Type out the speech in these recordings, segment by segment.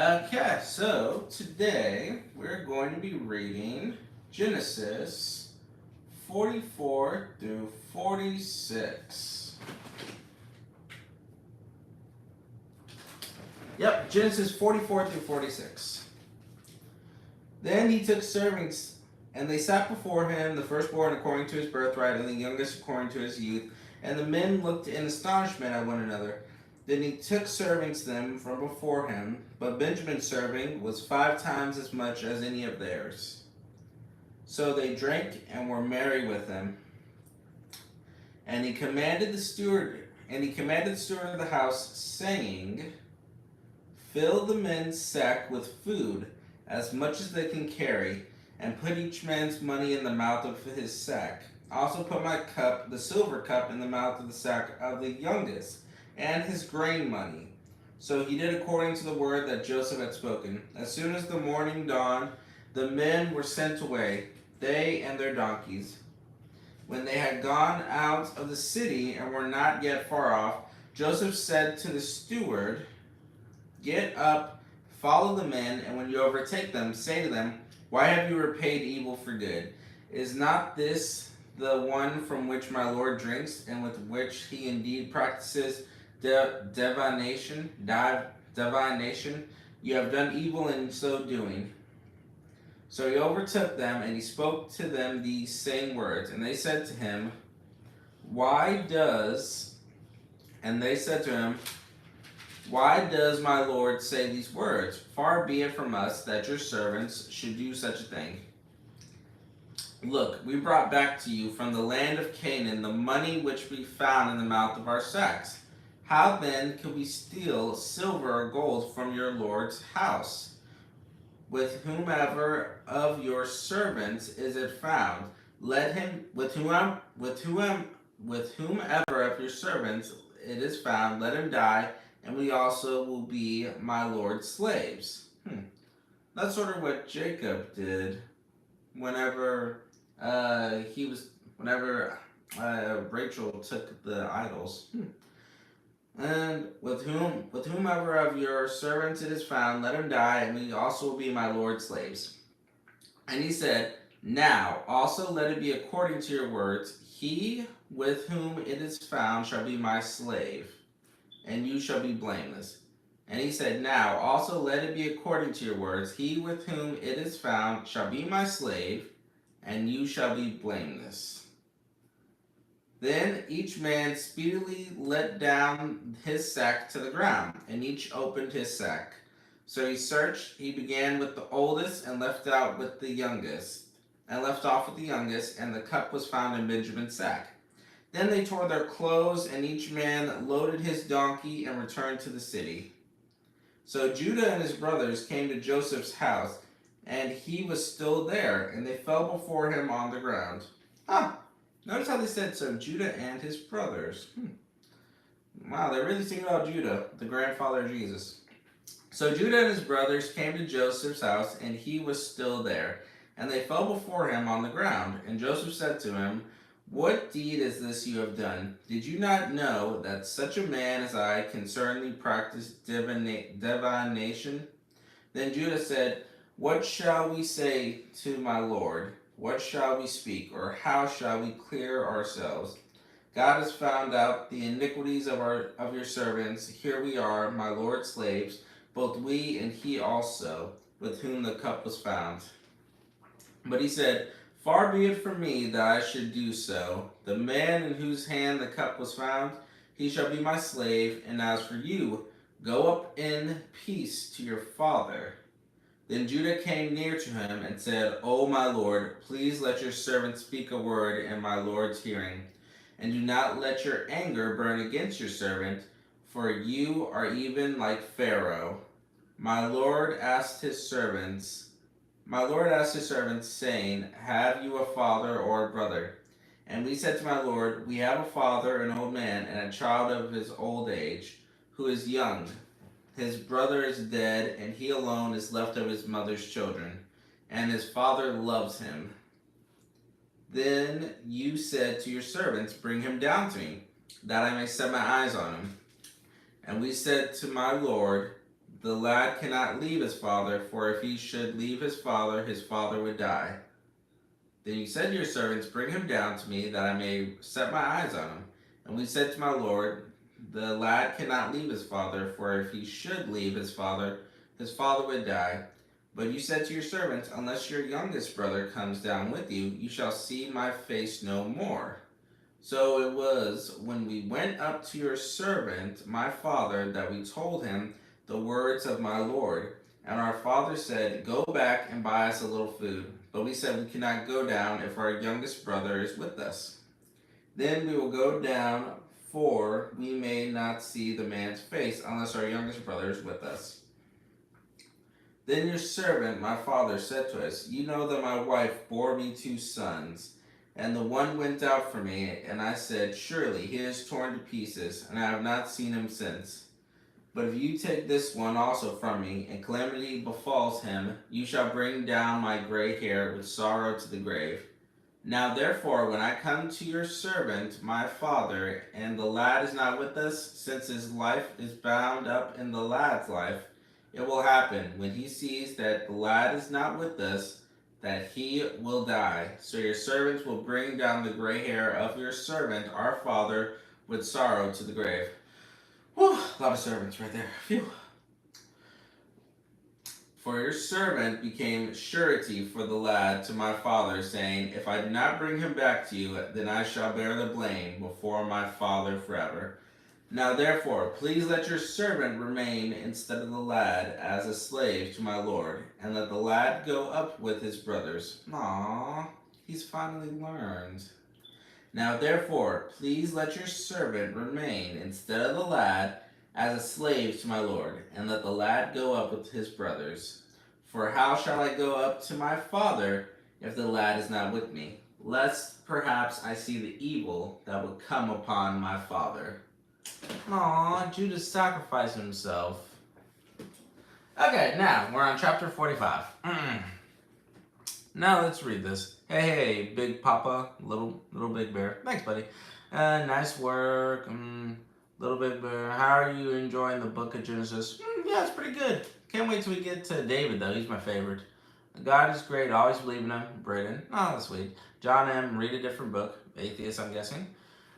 Okay, so today we're going to be reading Genesis 44 through 46. Yep, Genesis 44 through 46. Then he took servants, and they sat before him, the firstborn according to his birthright, and the youngest according to his youth. And the men looked in astonishment at one another. Then he took servants them from before him, but Benjamin's serving was 5 times as much as any of theirs. So they drank and were merry with him. And he commanded the steward of the house, saying, "Fill the men's sack with food, as much as they can carry, and put each man's money in the mouth of his sack. Also put my cup, the silver cup, in the mouth of the sack of the youngest, and his grain money." So he did according to the word that Joseph had spoken. As soon as the morning dawned, the men were sent away, they and their donkeys. When they had gone out of the city and were not yet far off, Joseph said to the steward, "Get up, follow the men, and when you overtake them, say to them, 'Why have you repaid evil for good? Is not this the one from which my Lord drinks, and with which he indeed practices divination? You have done evil in so doing.'" So he overtook them, and he spoke to them these same words. And they said to him, "Why does my Lord say these words? Far be it from us that your servants should do such a thing. Look, we brought back to you from the land of Canaan the money which we found in the mouth of our sacks. How then could we steal silver or gold from your Lord's house? With whomever of your servants is it found, let him with whomever of your servants it is found, let him die, and we also will be my Lord's slaves." That's sort of what Jacob did whenever Rachel took the idols. "And with whomever of your servants it is found, let him die, and we also will be my Lord's slaves." And he said, "Now also let it be according to your words. He with whom it is found shall be my slave, and you shall be blameless." And he said, "Now also let it be according to your words. He with whom it is found shall be my slave, and you shall be blameless." Then each man speedily let down his sack to the ground, and each opened his sack. So he searched. He began with the oldest and left off with the youngest, and the cup was found in Benjamin's sack. Then they tore their clothes, and each man loaded his donkey and returned to the city. So Judah and his brothers came to Joseph's house, and he was still there, and they fell before him on the ground. Notice how they said so, Judah and his brothers. Wow, they're really thinking about Judah, the grandfather of Jesus. So Judah and his brothers came to Joseph's house, and he was still there. And they fell before him on the ground. And Joseph said to him, "What deed is this you have done? Did you not know that such a man as I can certainly practice divination?" Then Judah said, "What shall we say to my Lord? What shall we speak, or how shall we clear ourselves? God has found out the iniquities of your servants. Here we are, my Lord's slaves, both we and he also, with whom the cup was found." But he said, "Far be it from me that I should do so. The man in whose hand the cup was found, he shall be my slave, and as for you, go up in peace to your father." Then Judah came near to him and said, "O my Lord, please let your servant speak a word in my Lord's hearing, and do not let your anger burn against your servant, for you are even like Pharaoh." My Lord asked his servants, saying, "Have you a father or a brother?" And we said to my Lord, "We have a father, an old man, and a child of his old age, who is young. His brother is dead, and he alone is left of his mother's children, and his father loves him." Then you said to your servants, "Bring him down to me, that I may set my eyes on him." And we said to my Lord, the lad cannot leave his father, for if he should leave his father would die. Then you said to your servants, Bring him down to me, that I may set my eyes on him. And we said to my lord, The lad cannot leave his father, for if he should leave his father would die. But you said to your servants, Unless your youngest brother comes down with you, you shall see my face no more. So it was when we went up to your servant, my father, that we told him the words of my lord. And our father said, Go back and buy us a little food. But we said, We cannot go down if our youngest brother is with us. Then we will go down, for we may not see the man's face unless our youngest brother is with us. Then your servant, my father, said to us, You know that my wife bore me 2 sons. And the one went out for me, and I said, Surely he is torn to pieces, and I have not seen him since. But if you take this one also from me, and calamity befalls him, you shall bring down my gray hair with sorrow to the grave. Now therefore, when I come to your servant, my father, and the lad is not with us, since his life is bound up in the lad's life, it will happen, when he sees that the lad is not with us, that he will die. So your servants will bring down the gray hair of your servant, our father, with sorrow to the grave. Whew, a lot of servants right there. Phew. For your servant became surety for the lad to my father, saying, If I do not bring him back to you, then I shall bear the blame before my father forever. Now therefore, please let your servant remain instead of the lad as a slave to my lord, and let the lad go up with his brothers. Aww, he's finally learned. Now therefore, please let your servant remain instead of the lad as a slave to my lord, and let the lad go up with his brothers. For how shall I go up to my father if the lad is not with me? Lest perhaps I see the evil that would come upon my father. Aw, Judas sacrificed himself. Okay, now we're on chapter 45. Now let's read this. Hey, Big Papa, little Big Bear. Thanks, buddy. Nice work. Little Big Bear, how are you enjoying the book of Genesis? Yeah, it's pretty good. Can't wait till we get to David, though. He's my favorite. God is great. Always believe in him. Braden. Oh, that's sweet. John M. Read a different book. Atheist, I'm guessing.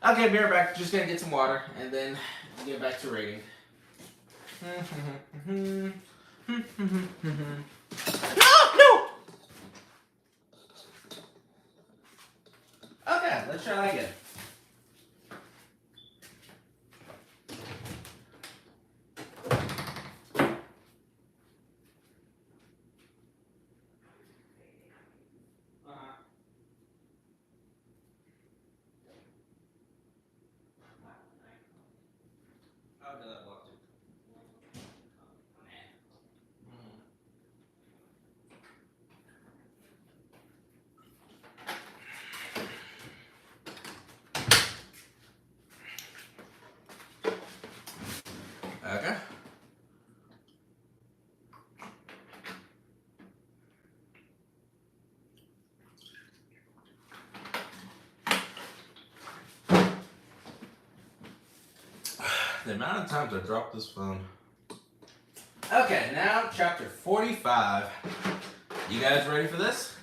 Okay, be right back. Just gonna get some water and then get back to reading. No! Okay, let's try that again. Okay. The amount of times I dropped this phone. Okay, now chapter 45. You guys ready for this?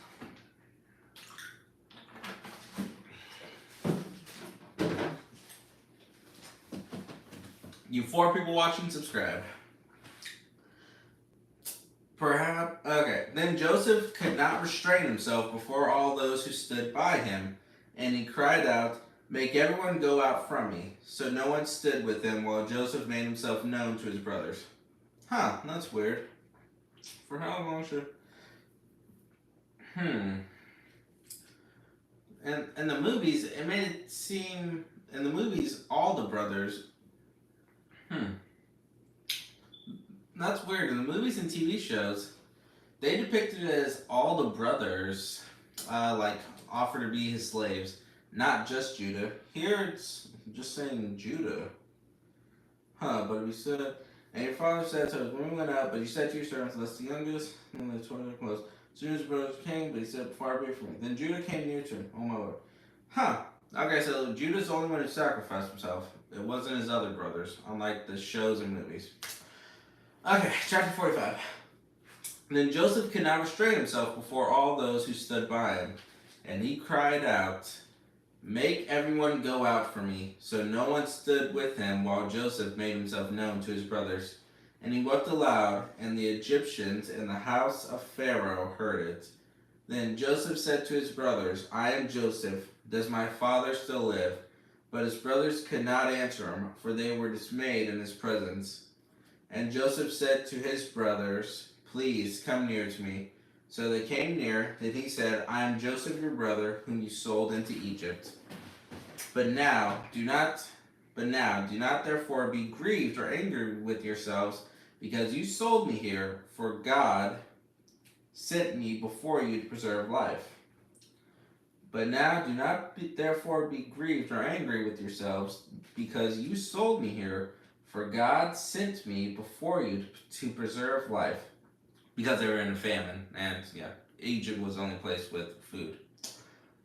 You 4 people watching, subscribe. Perhaps, okay. Then Joseph could not restrain himself before all those who stood by him, and he cried out, Make everyone go out from me. So no one stood with him while Joseph made himself known to his brothers. Huh, that's weird. For how long should... And in the movies, it made it seem... In the movies, all the brothers... That's weird. In the movies and TV shows, they depicted it as all the brothers, offer to be his slaves. Not just Judah. Here it's just saying Judah. But he said, and your father said to us, when we went out, but you said to your servants, lest the youngest and the 20 close. Soon his brothers came, but he said, far away from me. Then Judah came near to him. Oh my lord. Okay, so Judah's the only one who sacrificed himself. It wasn't his other brothers, unlike the shows and movies. Okay, chapter 45. Then Joseph could not restrain himself before all those who stood by him, and he cried out, "Make everyone go out for me." So no one stood with him while Joseph made himself known to his brothers. And he wept aloud, and the Egyptians in the house of Pharaoh heard it. Then Joseph said to his brothers, "I am Joseph. Does my father still live?" But his brothers could not answer him, for they were dismayed in his presence. And Joseph said to his brothers, "Please come near to me." So they came near. Then he said, "I am Joseph your brother, whom you sold into Egypt. But now do not therefore be grieved or angry with yourselves, because you sold me here, for God sent me before you to preserve life. But now do not therefore be grieved or angry with yourselves, because you sold me here, for God sent me before you to preserve life." Because they were in a famine, and Egypt was the only place with food.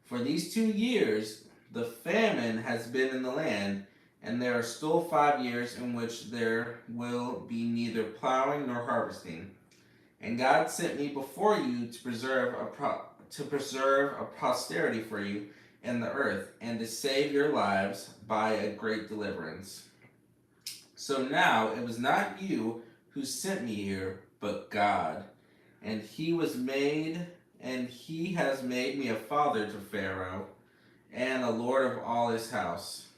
"For these 2 years the famine has been in the land, and there are still 5 years in which there will be neither plowing nor harvesting. And God sent me before you to preserve a posterity for you in the earth, and to save your lives by a great deliverance. So now it was not you who sent me here, but God. And he has made me a father to Pharaoh, and a lord of all his house,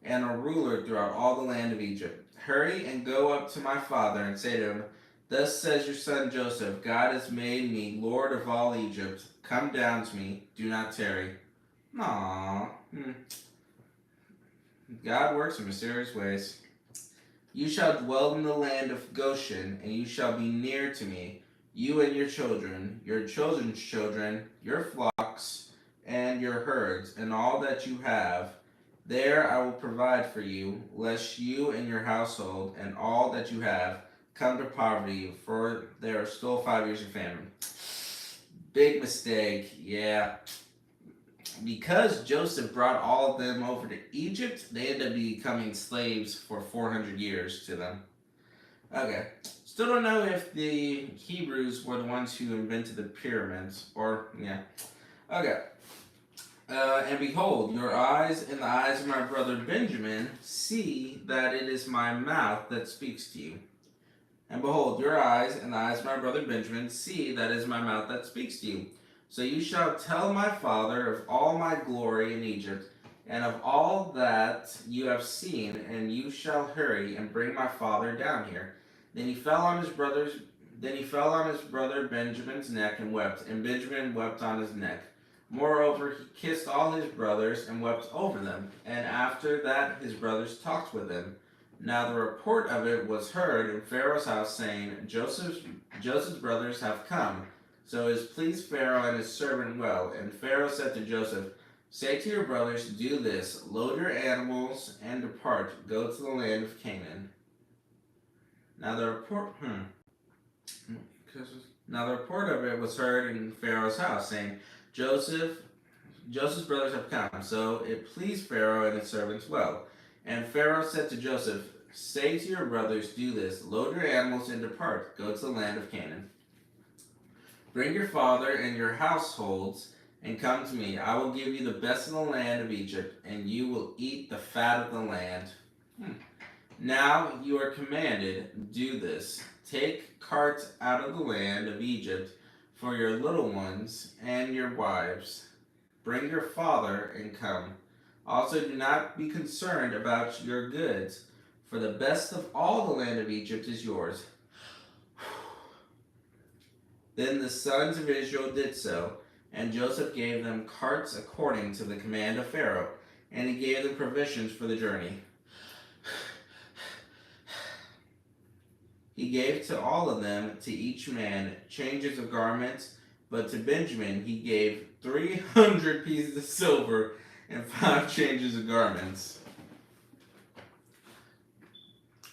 and a ruler throughout all the land of Egypt. Hurry and go up to my father and say to him, 'Thus says your son Joseph, God has made me lord of all Egypt. Come down to me, do not tarry.'" Aww. God works in mysterious ways. "You shall dwell in the land of Goshen, and you shall be near to me, you and your children's children, your flocks, and your herds, and all that you have. There I will provide for you, lest you and your household and all that you have come to poverty, for there are still 5 years of famine." Big mistake, yeah. Because Joseph brought all of them over to Egypt, they ended up becoming slaves for 400 years to them. Okay. Still don't know if the Hebrews were the ones who invented the pyramids, or, Okay. "And behold, your eyes and the eyes of my brother Benjamin see that it is my mouth that speaks to you. And behold, your eyes and the eyes of my brother Benjamin see that it is my mouth that speaks to you. So you shall tell my father of all my glory in Egypt, and of all that you have seen, and you shall hurry and bring my father down here." Then he fell on his brother Benjamin's neck and wept, and Benjamin wept on his neck. Moreover, he kissed all his brothers and wept over them, and after that his brothers talked with him. Now the report of it was heard in Pharaoh's house, saying, Joseph's brothers have come. So it pleased Pharaoh and his servant well. And Pharaoh said to Joseph, "Say to your brothers, do this, load your animals and depart, go to the land of Canaan." Now the report of it was heard in Pharaoh's house, saying, Joseph's brothers have come. So it pleased Pharaoh and his servants well. And Pharaoh said to Joseph, "Say to your brothers, do this, load your animals and depart, go to the land of Canaan. Bring your father and your households and come to me. I will give you the best of the land of Egypt, and you will eat the fat of the land." Now you are commanded, do this. Take carts out of the land of Egypt for your little ones and your wives. Bring your father and come. Also do not be concerned about your goods, for the best of all the land of Egypt is yours. Then the sons of Israel did so, and Joseph gave them carts according to the command of Pharaoh, and he gave them provisions for the journey. He gave to all of them, to each man, changes of garments, but to Benjamin he gave 300 pieces of silver and 5 changes of garments.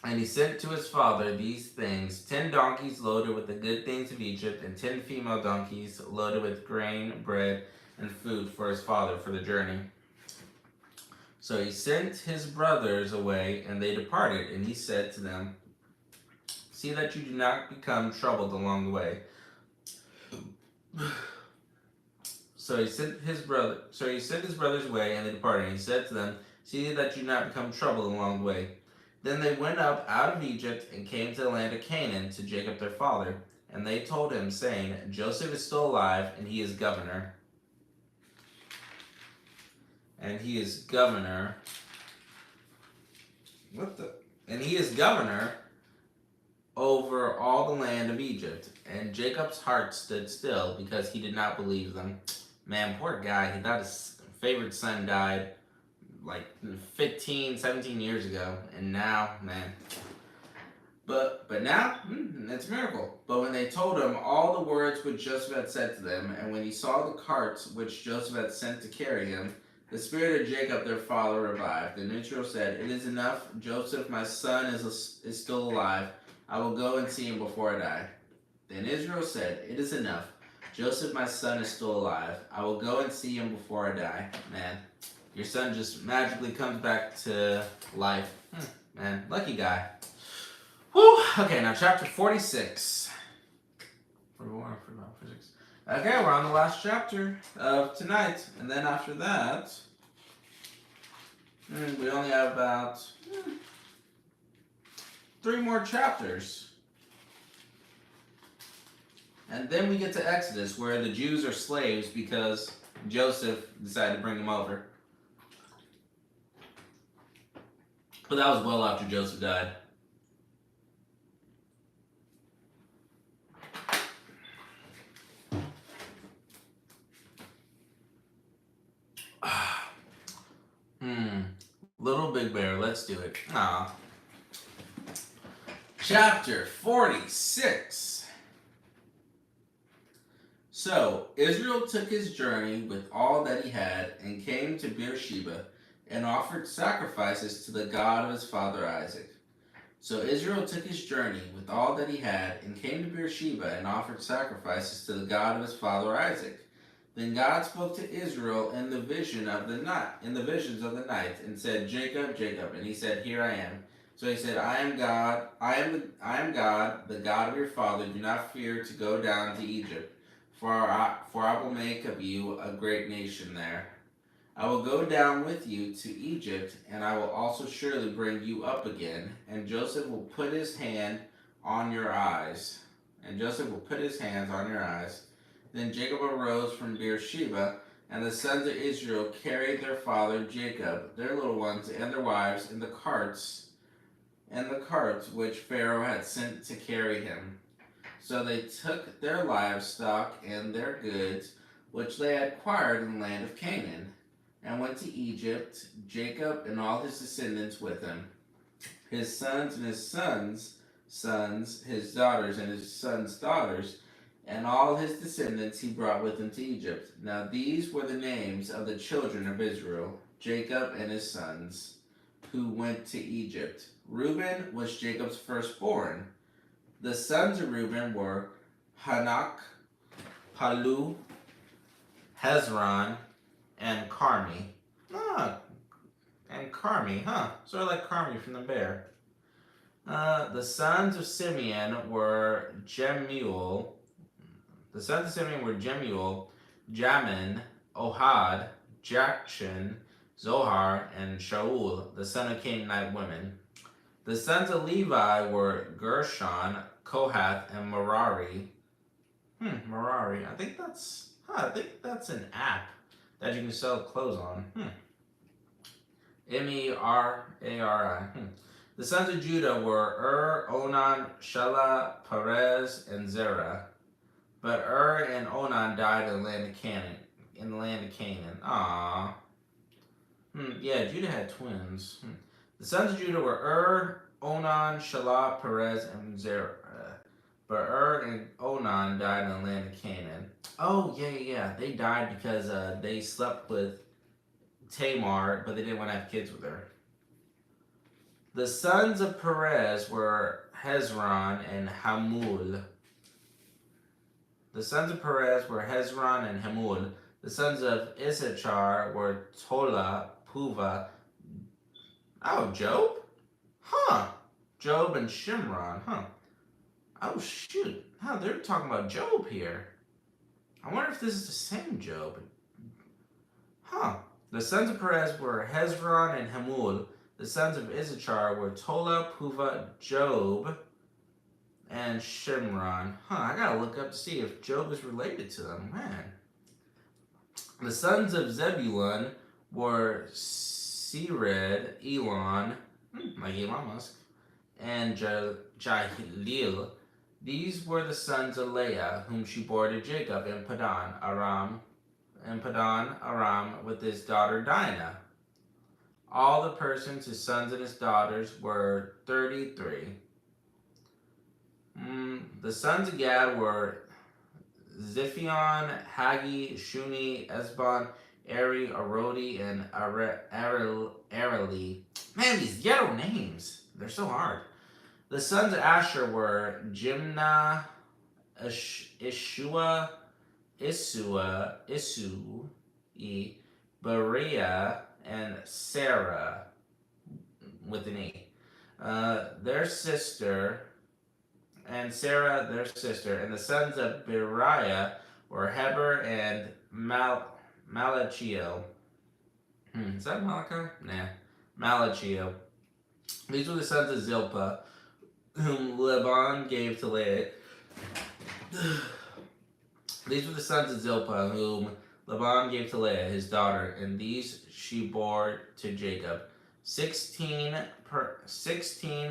And he sent to his father these things: 10 donkeys loaded with the good things of Egypt, and 10 female donkeys loaded with grain, bread, and food for his father for the journey. So he sent his brothers away, and they departed, and he said to them, See that you do not become troubled along the way. So he sent his brothers away, and they departed. And he said to them, see that you do not become troubled along the way. Then they went up out of Egypt and came to the land of Canaan to Jacob their father. And they told him, saying, Joseph is still alive, and he is governor. And he is governor. And he is governor over all the land of Egypt. And Jacob's heart stood still because he did not believe them. Man, poor guy. He thought his favorite son died like 15, 17 years ago. And now, man. But now, it's a miracle. But when they told him all the words which Joseph had said to them, and when he saw the carts which Joseph had sent to carry him, the spirit of Jacob their father revived. And Israel said, it is enough. Joseph, my son, is still alive. I will go and see him before I die. Then Israel said, it is enough. Joseph, my son, is still alive. I will go and see him before I die. Man, your son just magically comes back to life. Man, lucky guy. Whew. Okay, now chapter 46. 41, 45, 46. Okay, we're on the last chapter of tonight. And then after that, we only have about 3 more chapters. And then we get to Exodus, where the Jews are slaves because Joseph decided to bring them over. But that was well after Joseph died. Little Big Bear, let's do it. Chapter 46. So Israel took his journey with all that he had and came to Beersheba and offered sacrifices to the God of his father Isaac. So Israel took his journey with all that he had and came to Beersheba and offered sacrifices to the God of his father Isaac. Then God spoke to Israel in the visions of the night, and said, Jacob, Jacob. And he said, Here I am. So he said, I am God. I am God, the God of your father. Do not fear to go down to Egypt, for I will make of you a great nation there. I will go down with you to Egypt, and I will also surely bring you up again. And Joseph will put his hand on your eyes. Then Jacob arose from Beersheba, and the sons of Israel carried their father Jacob, their little ones, and their wives in the carts which Pharaoh had sent to carry him. So they took their livestock and their goods, which they had acquired in the land of Canaan, and went to Egypt, Jacob and all his descendants with him, his sons and his sons' sons, his daughters and his sons' daughters, and all his descendants he brought with him to Egypt. Now these were the names of the children of Israel, Jacob and his sons, who went to Egypt. Reuben was Jacob's firstborn. The sons of Reuben were Hanok, Palu, Hezron, and Carmi. Sort of like Carmi from the bear. The sons of Simeon were Jemuel, Jamin, Ohad, Jakshan, Zohar, and Shaul, the son of Canaanite women. The sons of Levi were Gershon, Kohath, and Merari. Merari. I think that's an app that you can sell clothes on. Merari. The sons of Judah were Onan, Shelah, Perez, and Zerah. But and Onan died in the land of Canaan. Aww. Yeah, Judah had twins. The sons of Judah were Onan, Shelah, Perez, and Zerah. But and Onan died in the land of Canaan. Oh, yeah. They died because they slept with Tamar, but they didn't want to have kids with her. The sons of Perez were Hezron and Hamul. The sons of Hamul. The sons of Issachar were Tola, Puva. Oh, Job? Job and Shimron, Oh shoot! Huh, they're talking about Job here. I wonder if this is the same Job. Huh. The sons of Perez were Hezron and Hamul. The sons of Issachar were Tola, Puva, Job, and Shimron. Huh, I gotta look up to see if Job is related to them. Man. The sons of Zebulun were Sered, Elon, like Elon Musk, and Jahileel. These were the sons of Leah, whom she bore to Jacob in Padan Aram, with his daughter Dinah. All the persons, his sons and his daughters, were 33. The sons of Gad were Ziphion, Hagi, Shuni, Esbon, Eri, Arodi, and Areli. Man, these ghetto names, they're so hard. The sons of Asher were Jimnah, Isui, Berea, and Sarah, with an E. Their sister, and Sarah, their sister. And the sons of Beriah were Heber and Malachiel. Is that Malachi? Nah. Malachiel. These were the sons of Zilpah, whom Laban gave to Leah. These were the sons of Zilpah, whom Laban gave to Leah, his daughter, and these she bore to Jacob. 16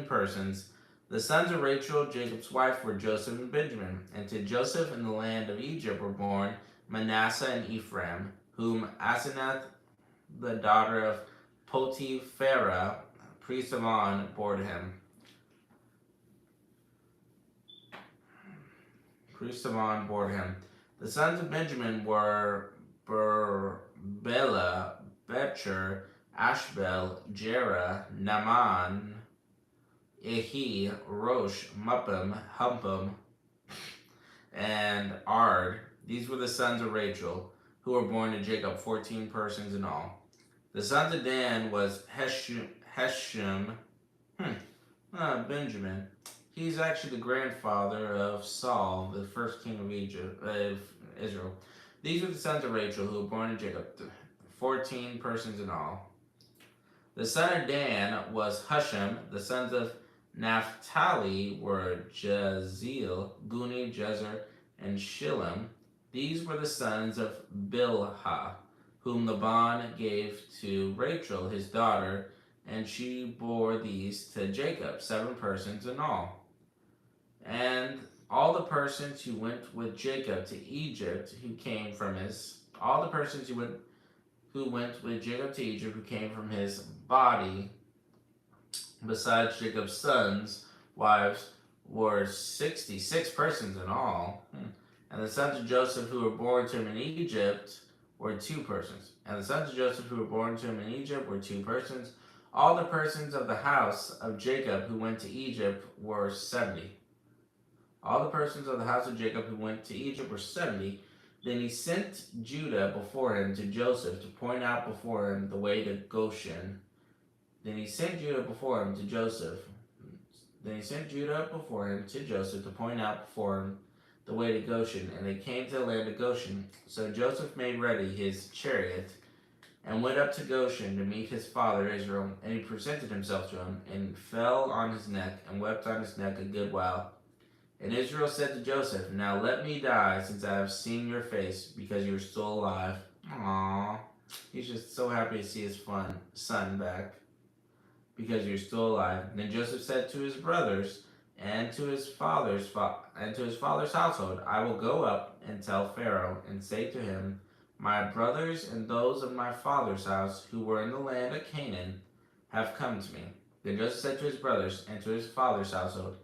persons. The sons of Rachel, Jacob's wife, were Joseph and Benjamin. And to Joseph in the land of Egypt were born Manasseh and Ephraim, whom Asenath, the daughter of Potipharah, priest of On, bore to him. The sons of Benjamin were Bela, Becher, Ashbel, Jerah, Naaman, Ehi, Rosh, Muppim, Humpim, and Ard. These were the sons of Rachel, who were born to Jacob, 14 persons in all. The sons of Dan was Heshem, Benjamin. He's actually the grandfather of Saul, the first king of Israel. These were the sons of Rachel, who were born to Jacob, 14 persons in all. The son of Dan was Husham. The sons of Naphtali were Jaziel, Guni, Jezer, and Shillem. These were the sons of Bilhah, whom Laban gave to Rachel, his daughter, and she bore these to Jacob, 7 persons in all. And all the persons who went with Jacob to Egypt, who came from his body, besides Jacob's sons, wives, were 66 persons in all. And the sons of Joseph who were born to him in Egypt were 2 persons. And the sons of Joseph who were born to him in Egypt were 2 persons. All the persons of the house of Jacob who went to Egypt were 70. All the persons of the house of Jacob who went to Egypt were 70. Then he sent Judah before him to Joseph to point out before him the way to Goshen. Then he sent Judah before him to Joseph to point out before him the way to Goshen. And they came to the land of Goshen. So Joseph made ready his chariot and went up to Goshen to meet his father Israel. And he presented himself to him and fell on his neck and wept on his neck a good while. And Israel said to Joseph, "Now let me die, since I have seen your face, because you are still alive." Aww. He's just so happy to see his son back, because you're still alive. And then Joseph said to his brothers and to his father's household, "I will go up and tell Pharaoh and say to him, my brothers and those of my father's house who were in the land of Canaan have come to me." Then Joseph said to his brothers and to his father's household,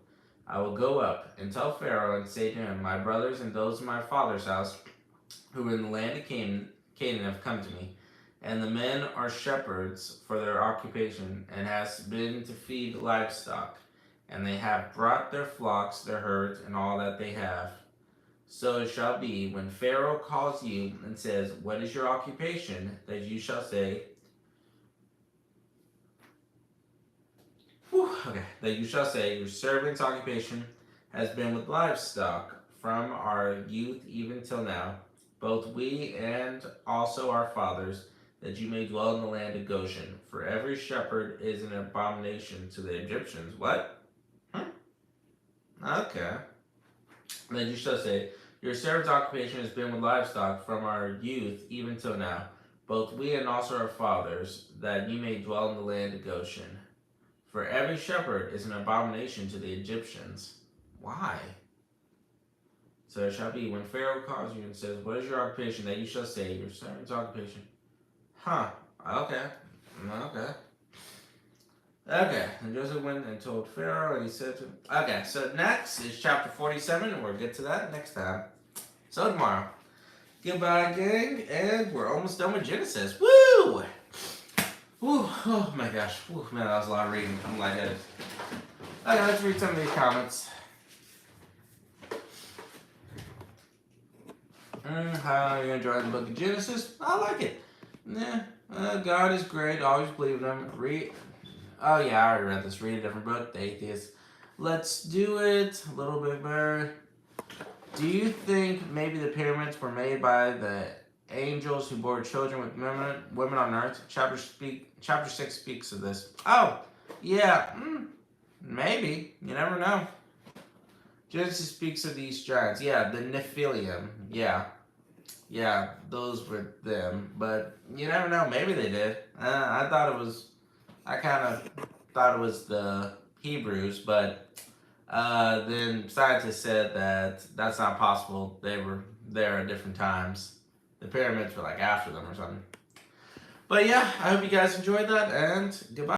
"I will go up and tell Pharaoh and say to him, my brothers and those of my father's house who were in the land of Canaan have come to me. And the men are shepherds for their occupation, and has been to feed livestock. And they have brought their flocks, their herds, and all that they have. So it shall be, when Pharaoh calls you and says, what is your occupation? That you shall say, your servant's occupation has been with livestock from our youth even till now, both we and also our fathers, that you may dwell in the land of Goshen. For every shepherd is an abomination to the Egyptians. What? Okay. And then you shall say, your servant's occupation has been with livestock from our youth even till now, both we and also our fathers, that you may dwell in the land of Goshen. For every shepherd is an abomination to the Egyptians. Why? So it shall be when Pharaoh calls you and says, what is your occupation? That you shall say, your servant's occupation. Huh. Okay. Okay. Okay. And Joseph went and told Pharaoh, and he said to him, okay, so next is chapter 47, and we'll get to that next time. So tomorrow. Goodbye, gang, and we're almost done with Genesis. Woo! Woo! Oh my gosh. Woo, man, that was a lot of reading. I'm lightheaded. Okay, let's read some of these comments. How are you enjoying the book of Genesis? I like it. Yeah, God is great. Always believe in Him. Read. Oh yeah, I already read this. Read a different book. The Atheist. Let's do it a little bit better. Do you think maybe the pyramids were made by the angels who bore children with women on earth? Chapter 6 speaks of this. Oh, yeah. Maybe. You never know. Genesis speaks of these giants. Yeah, the Nephilim. Yeah, those were them. But you never know. Maybe they did. I kind of thought it was the Hebrews, but then scientists said that that's not possible. They were there at different times. The pyramids were like after them or something. But yeah, I hope you guys enjoyed that, and goodbye.